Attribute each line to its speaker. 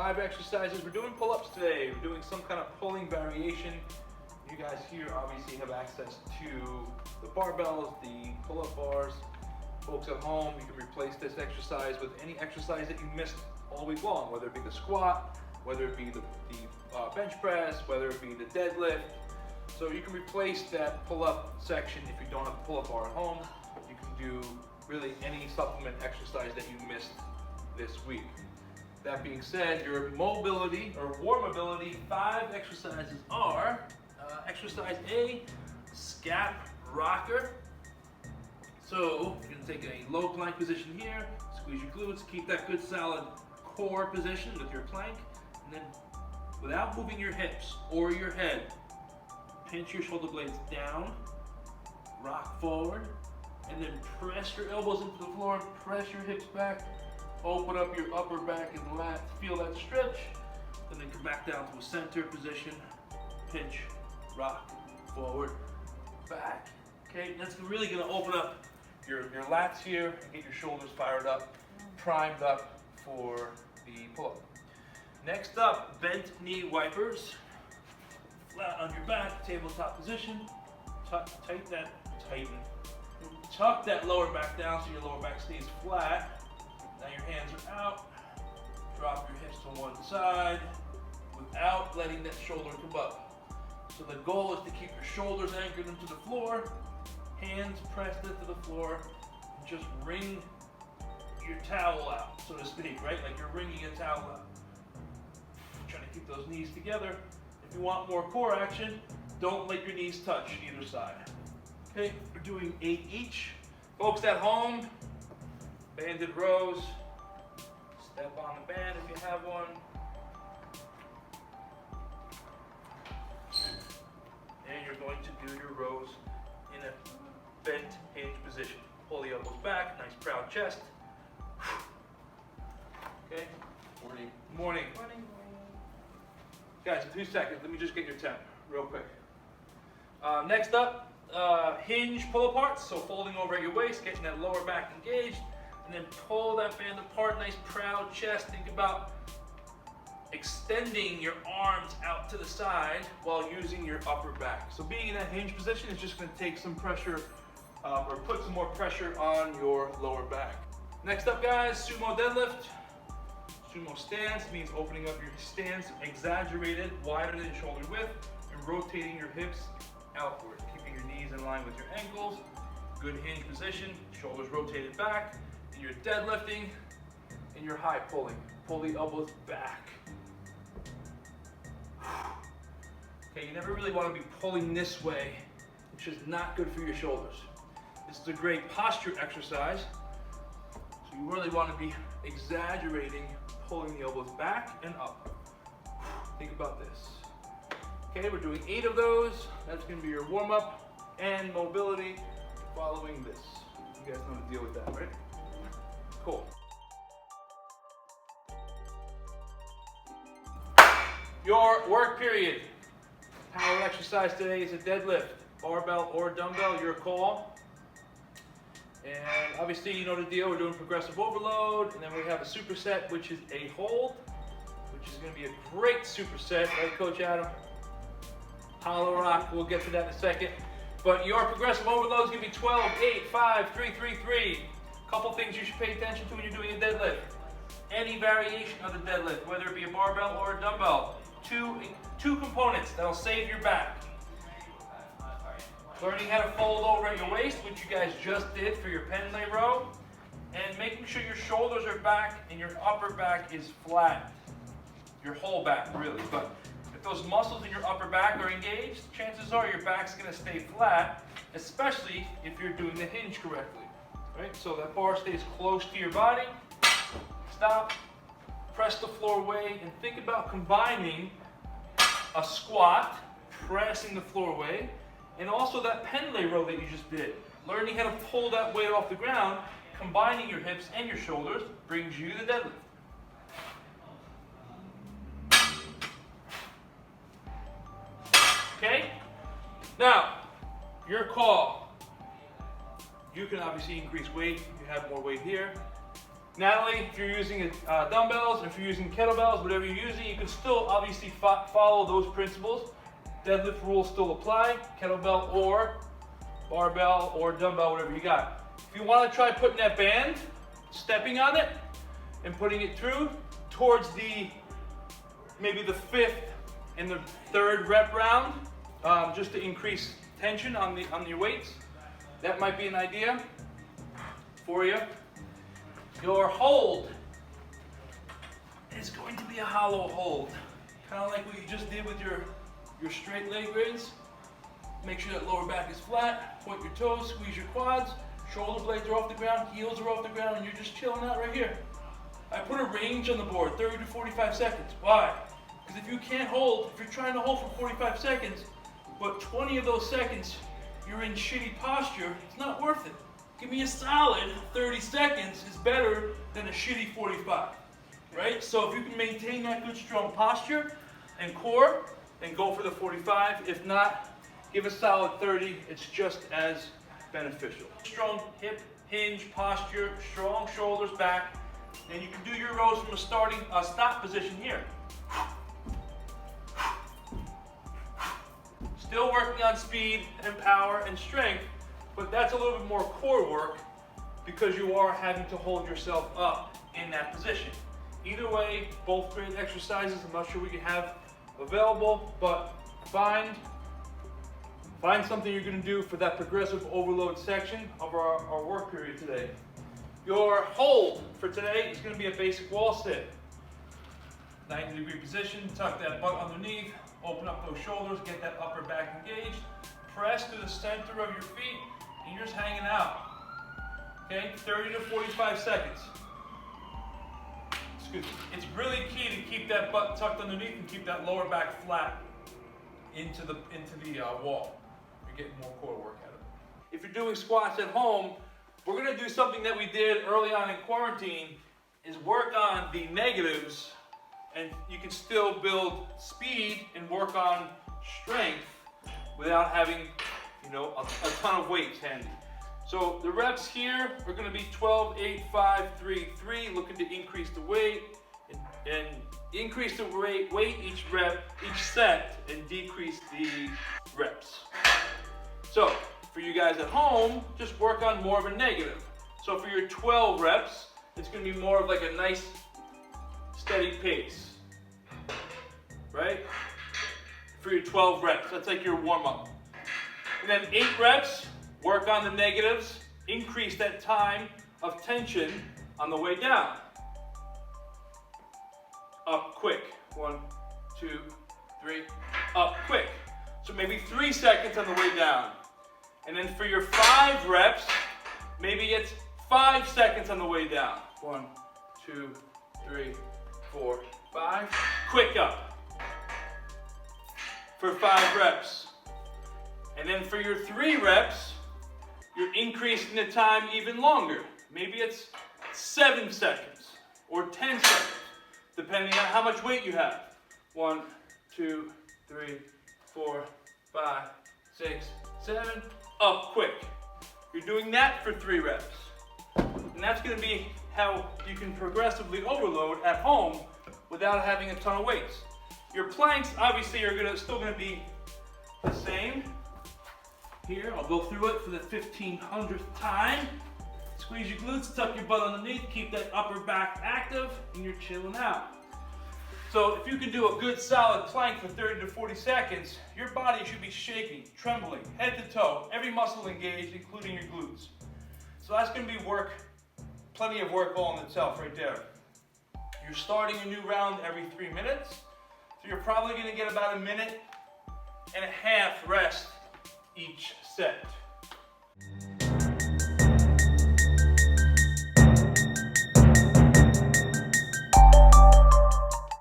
Speaker 1: 5 exercises. We're doing pull-ups today. We're doing some kind of pulling variation. You guys here obviously have access to the barbells, the pull-up bars. Folks at home, you can replace this exercise with any exercise that you missed all week long, whether it be the squat, whether it be the bench press, whether it be the deadlift. So you can replace that pull-up section if you don't have a pull-up bar at home. You can do really any supplement exercise that you missed this week. That being said, your mobility or warmability 5 exercises are exercise A, Scap rocker. So you're going to take a low plank position here, squeeze your glutes, keep that good solid core position with your plank, and then without moving your hips or your head, pinch your shoulder blades down, rock forward, and then press your elbows into the floor, press your hips back, open up your upper back and lats, feel that stretch, and then come back down to a center position, pinch, rock, forward, back. Okay, that's really gonna open up your lats here and get your shoulders fired up, primed up for the pull-up. Next up, bent knee wipers. Flat on your back, tabletop position. Tuck that lower back down so your lower back stays flat. Now your hands are out. Drop your hips to one side without letting that shoulder come up. So the goal is to keep your shoulders anchored into the floor, hands pressed into the floor, and just wring your towel out, so to speak, right? Like you're wringing a towel out. Trying to keep those knees together. If you want more core action, don't let your knees touch either side. Okay, we're doing 8 each. Folks at home, banded rows. Step on the band if you have one. And you're going to do your rows in a bent hinge position. Pull the elbows back, nice proud chest. Okay?
Speaker 2: Morning.
Speaker 1: Morning.
Speaker 3: Morning.
Speaker 1: Guys, in 2 seconds, let me just get your temp real quick. Next up, hinge pull aparts. So folding over at your waist, getting that lower back engaged, and then pull that band apart, nice proud chest. Think about extending your arms out to the side while using your upper back. So being in that hinge position is just going to take some pressure or put some more pressure on your lower back. Next up, guys, sumo deadlift. Sumo stance means opening up your stance, exaggerated, wider than shoulder width, and rotating your hips outward, keeping your knees in line with your ankles. Good hinge position, shoulders rotated back, and you're deadlifting, and you're high pulling. Pull the elbows back. Okay, you never really want to be pulling this way. It's just not good for your shoulders. This is a great posture exercise. So you really want to be exaggerating, pulling the elbows back and up. Think about this. Okay, we're doing 8 of those. That's going to be your warm-up and mobility following this. You guys know how to deal with that, right? Cool. Your work period. Power exercise today is a deadlift, barbell or dumbbell, your call. And obviously you know the deal, we're doing progressive overload, and then we have a superset, which is a hold, which is going to be a great superset, right, Coach Adam? Hollow rock, we'll get to that in a second. But your progressive overload is going to be 12, 8, 5, 3, 3, 3. Couple things you should pay attention to when you're doing a deadlift. Any variation of the deadlift, whether it be a barbell or a dumbbell. Two components that'll save your back. Learning how to fold over at your waist, which you guys just did for your pendlay row, and making sure your shoulders are back and your upper back is flat. Your whole back, really. But if those muscles in your upper back are engaged, chances are your back's going to stay flat, especially if you're doing the hinge correctly. Right? So that bar stays close to your body. Stop, press the floor away, and think about combining a squat, pressing the floor away, and also that pendlay row that you just did. Learning how to pull that weight off the ground, combining your hips and your shoulders, brings you the deadlift. Okay? Now, your call. You can obviously increase weight. You have more weight here. Natalie, if you're using dumbbells, if you're using kettlebells, whatever you're using, you can still obviously follow those principles. Deadlift rules still apply, kettlebell or barbell or dumbbell, whatever you got. If you want to try putting that band, stepping on it, and putting it through towards maybe the 5th and the 3rd rep round, just to increase tension on your weights, that might be an idea for you. Your hold is going to be a hollow hold, kind of like what you just did with your straight leg raise. Make sure that lower back is flat, point your toes, squeeze your quads, shoulder blades are off the ground, heels are off the ground, and you're just chilling out right here. I put a range on the board, 30 to 45 seconds. Why? Because if you can't hold, if you're trying to hold for 45 seconds, but 20 of those seconds you're in shitty posture, it's not worth it. Give me a solid 30 seconds is better than a shitty 45, right? So if you can maintain that good strong posture and core, then go for the 45. If not, give a solid 30. It's just as beneficial. Strong hip hinge posture, strong shoulders back, and you can do your rows from a stop position here. Still working on speed and power and strength, but that's a little bit more core work because you are having to hold yourself up in that position. Either way, both great exercises. I'm not sure we can have available, but find something you're going to do for that progressive overload section of our work period today. Your hold for today is going to be a basic wall sit. 90-degree position, tuck that butt underneath, open up those shoulders, get that upper back engaged, press to the center of your feet, and you're just hanging out. Okay, 30 to 45 seconds. It's really key to keep that butt tucked underneath and keep that lower back flat into the wall. You're getting more core work out of it. If you're doing squats at home, we're gonna do something that we did early on in quarantine, is work on the negatives, and you can still build speed and work on strength without having, a ton of weights handy. So the reps here are going to be 12, 8, 5, 3, 3, looking to increase the weight and increase the weight each rep, each set, and decrease the reps. So for you guys at home, just work on more of a negative. So for your 12 reps, it's going to be more of like a nice steady pace, right? For your 12 reps, that's like your warm-up. And then 8 reps, work on the negatives, increase that time of tension on the way down. Up quick, 1, 2, 3, up quick. So maybe 3 seconds on the way down. And then for your 5 reps, maybe it's 5 seconds on the way down. 1, 2, 3, 4, 5, quick up. For 5 reps. And then for your 3 reps, you're increasing the time even longer. Maybe it's 7 seconds or 10 seconds, depending on how much weight you have. 1, 2, 3, 4, 5, 6, 7, up quick. You're doing that for 3 reps. And that's gonna be how you can progressively overload at home without having a ton of weights. Your planks obviously are still gonna be the same. Here, I'll go through it for the 1500th time. Squeeze your glutes, tuck your butt underneath, keep that upper back active, and you're chilling out. So if you can do a good solid plank for 30 to 40 seconds, your body should be shaking, trembling, head to toe, every muscle engaged, including your glutes. So that's gonna be work, plenty of work all in itself right there. You're starting a new round every 3 minutes, so you're probably gonna get about 1.5 minutes rest each set.